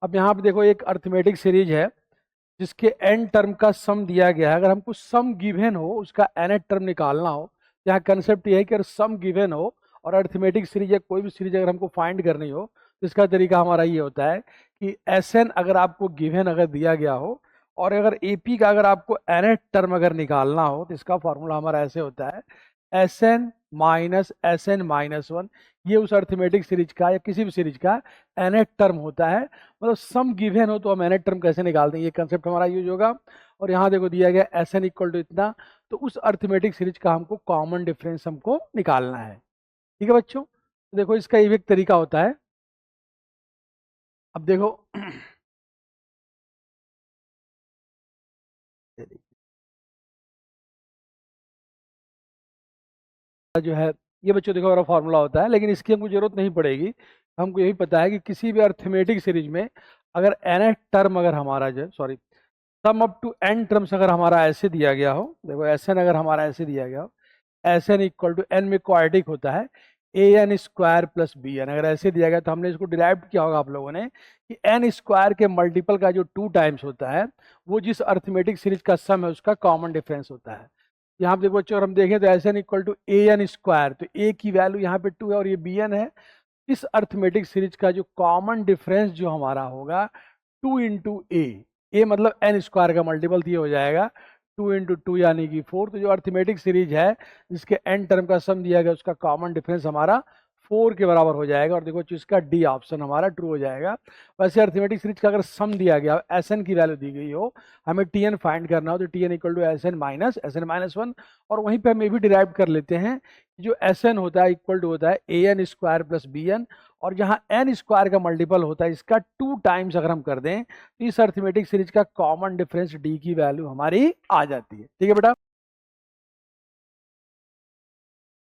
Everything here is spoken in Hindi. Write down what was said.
अब यहाँ पे देखो एक अर्थमेटिक सीरीज है जिसके एन टर्म का सम दिया गया है। अगर हमको सम गिवन हो, उसका एन टर्म निकालना हो, यहाँ कंसेप्ट ये है कि अगर सम गिवन हो और अर्थमेटिक सीरीज या कोई भी सीरीज अगर हमको फाइंड करनी हो तो इसका तरीका हमारा ये होता है कि एस एन अगर आपको गिवन अगर दिया गया हो और अगर एपी का अगर आपको एन टर्म अगर निकालना हो तो इसका फॉर्मूला हमारा ऐसे होता है एस एन माइनस वन। ये उस अर्थमेटिक सीरीज का या किसी भी सीरीज का एन टर्म होता है। मतलब सम गिवन हो तो हम एन टर्म कैसे निकालते हैं, ये कंसेप्ट हमारा यूज होगा। और यहाँ देखो दिया गया एस एन इक्वल टू इतना, तो उस अर्थमेटिक सीरीज का हमको कॉमन डिफरेंस हमको निकालना है। ठीक है बच्चों, तो देखो इसका ये भी एक तरीका होता है। अब देखो जो है ये बच्चों देखो हमारा फॉर्मूला होता है, लेकिन इसकी हमको जरूरत नहीं पड़ेगी। हमको यही पता है कि किसी भी अर्थमेटिक सीरीज में अगर एन टर्म अगर हमारा जो sorry sum up to n terms अगर हमारा ऐसे दिया गया हो, देखो एस एन अगर हमारा ऐसे दिया गया हो, S N equal to N में क्वाड्रेटिक होता है A N square plus B N, अगर ऐसे दिया गया तो हमने इसको डिराइव किया होगा आप लोगों ने कि एन स्क्वायर के मल्टीपल का जो 2 टाइम्स होता है वो जिस अर्थमेटिक सीरीज का सम है उसका कॉमन डिफरेंस होता है। यहाँ पे देखो बच्चों अगर हम देखें तो s N equal to a N square, तो ए की वैल्यू यहाँ पे 2 है और ये बी एन है। इस अर्थमेटिक सीरीज का जो कॉमन डिफरेंस जो हमारा होगा 2 इंटू ए मतलब एन स्क्वायर का मल्टीपल तो ये हो जाएगा 2 इंटू टू यानी कि 4। तो जो अर्थमेटिक सीरीज है जिसके एन टर्म का सम दिया गया उसका कॉमन डिफरेंस हमारा 4 के बराबर हो जाएगा। और देखो इसका डी ऑप्शन हमारा ट्रू हो जाएगा। वैसे अर्थमेटिक सीरीज का अगर सम दिया गया एस एन की वैल्यू दी गई हो, हमें टी एन फाइंड करना हो तो t n equal to s n minus one. और वहीं पे हम ये भी डिराइव कर लेते हैं कि जो एस एन होता है इक्वल टू होता है A N square plus B N, और जहां एन स्क्वायर का मल्टीपल होता है इसका 2 टाइम्स अगर हम कर दें तो इस अर्थमेटिक सीरीज का कॉमन डिफरेंस डी की वैल्यू हमारी आ जाती है। ठीक है बेटा।